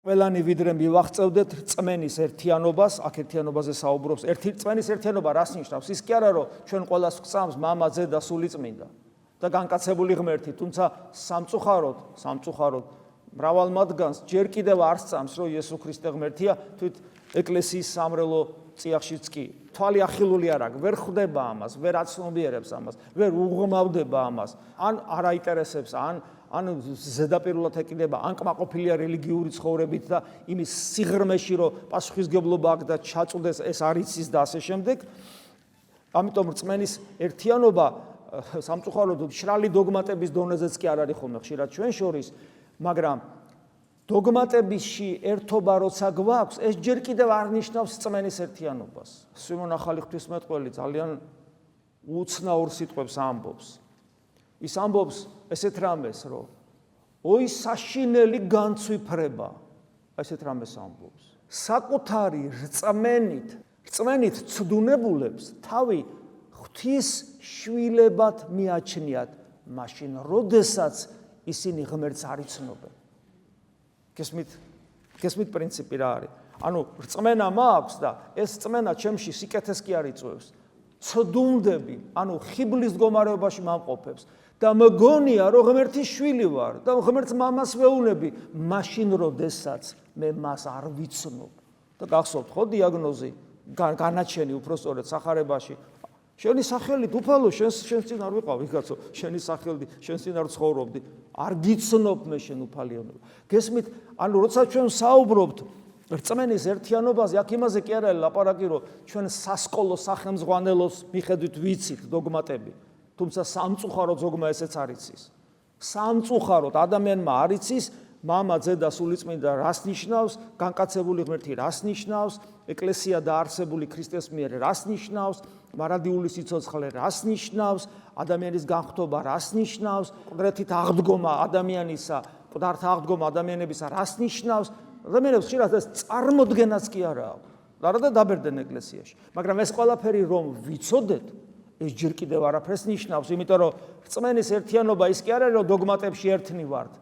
ყველანი ვიდრე მივაღწევდეთ რწმენის ერთიანობას, აქ ერთიანობაზე საუბრობს. რწმენის ერთიანობა რას ნიშნავს? ის კი არა, რომ ჩვენ ყველას გვწამს მამა, ძე და სული წმინდა და განკაცებული ღმერთი, თუმცა სამწუხაროდ მრავალ მათგანს ჯერ კიდევ არ სწამს, რომ იესო ქრისტე ღმერთია, თვით ეკლესიის სამრელო წიაღშიც კი. თვალი ახილული არ აქვს, ვერ ხვდება ამას, ვერ აცნობიერებს ამას, ვერ უღმავდება ამას, ან არ აინტერესებს, ან ზედაპირულად ეკიდება, ან კმაყოფილია რელიგიური ცხოვრებით და იმის სიღრმეში, რომ პასუხისგებლობა აქვს და ჩაწუდეს ეს არ იცის და ასე შემდეგ. ამიტომ რწმენის ერთიანობა სამწუხაროდ მშრალი დოგმატების დონეზეც კი არ არის ხოლმე ხშირად ჩვენ შორის, მაგრამ დოგმატებისში ერთობა როცა გვაქვს, ეს ჯერ კიდევ არ ნიშნავს რწმენის ერთიანობას. სიმონ ახალი ღვთისმეტყველი ძალიან უცნაურ სიტყვებს ამბობს. ის ამბობს ესეთ რამეს, რომ ой საშინელი განცვიფრება, ესეთ რამეს ამბობს. საკუთარი რწმენით ცდუნებულებს თავი ღვთის შვილებად მიაჩნიათ, მაშინ როდესაც ისინი ღმერთს არ იცნობენ. გესმით პრინციპი რა არის? ანუ რწმენა მაქვს და ეს რწმენა ჩემში სიკეთეს კი არ იწვევს. ცდუნდები, ანუ ხიბლის მდგომარეობაში მამყოფებს და მგონია, რომ ღმერთის შვილი ვარ და ღმერთს მამას ვეუბნები, მაშინ როდესაც მე მას არ ვიცნობ. და გახსოვთ ხო დიაგნოზი, განაჩენი უпростоრად სახარებაში. შენი სახელით უფალო შენს წინ არ ვიყავ, ვიღაცო, შენი სახელით შენს წინ არ ცხოვრობდი, არ გიცნობ მე შენ უფალიანობა. გესმით, ანუ როცა ჩვენ საუბრობთ რწმენის ერთიანობაზე, აქ იმაზე კი არ არის ლაპარაკი, რომ ჩვენ სასკოლო სახელმძღვანელოს მიხედვით ვიცით დოგმატები, თუმცა სამწუხაროდ ზოგმა ესეც არ იცის. სამწუხაროდ ადამიანმა არ იცის მამა, ძე და სული წმინდა რას ნიშნავს, განკაცებული ღმერთი რას ნიშნავს, ეკლესია დაარსებული ქრისტეს მიერ რას ნიშნავს, მარადიული სიცოცხლე რას ნიშნავს, ადამიანის განხთობა რას ნიშნავს, ყდრეთით აღდგომა ადამიანისა, მკვდართა აღდგომა ადამიანებისა რას ნიშნავს. ადამიანებს ხშირად ეს წარმოდგენაც კი არ აქვს. არადა დაბერდნენ ეკლესიაში. მაგრამ ეს ყველაფერი რომ ვიცოდეთ, ეს ჯერ კიდევ არაფერს ნიშნავს, იმიტომ რომ რწმენის ერთიანობა ის კი არ არის, რომ დოგმატებში ერთნი ვართ.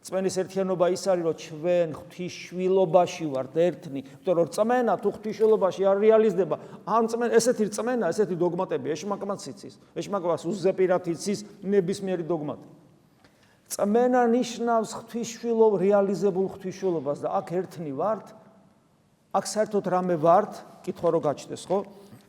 რწმენის ერთიანობა ის არის, რომ ჩვენ ღვთისშვილობაში ვართ ერთნი, იმიტომ რომ რწმენა თუ ღვთისშვილობაში არ რეალიზდება, ესეთი რწმენა, ესეთი დოგმატები ეშმაკმაც იცის, ეშმაკმას უზეპირად იცის ნებისმიერი დოგმატი. რწმენა ნიშნავს ღვთისშვილო რეალიზებულ ღვთისშვილობას და აქ ერთნი ვართ, აქ საერთოდ რამე ვართ, კითხვა რო გაჩნდეს, ხო?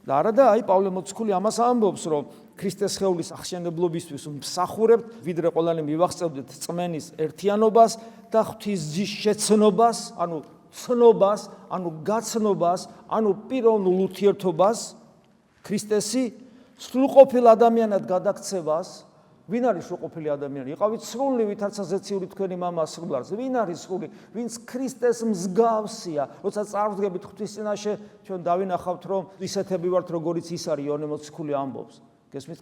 და არადა აი პავლე მოციქული ამას ამბობს, რომ ქრისტეს სხეულის აღშენებლობისთვის მსახურებთ, ვიდრე ყველანი მივაღწევდეთ რწმენის ერთიანობას და ღვთისძის შეცნობას, ანუ ცნობას, ანუ გაცნობას, ანუ პიროვნულ ურთიერთობას, ქრისტესი სრულყოფილ ადამიანად გადაქცევას. ვინ არის სრულყოფილი ადამიანი? იყავით სრული, ვითარცა ზეციური თქვენი მამა სრულარს. ვინ არის სრული? ვინც ქრისტეს მსგავსია. როცა წარვდგებით ღვთის წინაშე, ჩვენ დავინახავთ, რომ ისეთები ვართ, როგორიც ის არის, იოანე მოციქული ამბობს. გესმით,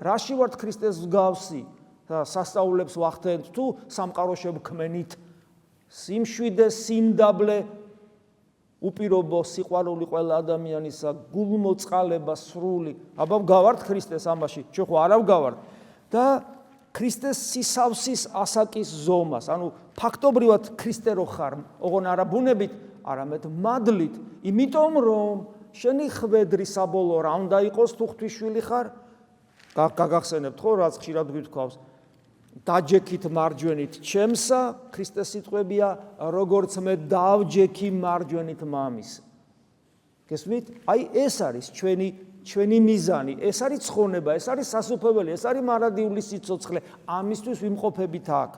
რაში ვართ ქრისტეს მსგავსი? და სასწაულებს ვახდენთ თუ სამყაროში ვქმენით? სიმშვიდე, სიმდაბლე, უპირობო სიყვარული ყველა ადამიანისა, გულმოწყალება სრული. აბა ვგავართ ქრისტეს ამაში? ჩვენ ხო არა ვგავართ. და ქრისტეს სისავსის ასაკის ზომას, ანუ ფაქტობრივად ქრისტე რო ხარ, ოღონ არა ბუნებით, არამედ მადლით, იმიტომ რომ შენი ხვედრი საბოლოო რა უნდა იყოს თუ ღვთისშვილი ხარ? გაგახსენებთ ხო, რაც ხშირად გვითქვავს. დაჯექით მარჯვენით ჩემსა, ქრისტეს სიტყვებია, როგორც მე დავჯექი მარჯვენით მამის. გესმით? აი ეს არის ჩვენი მიზანი, ეს არის ცხონება, ეს არის სასუფეველი, ეს არის მარადიული სიცოცხლე, ამისთვის ვიმყოფებით აქ.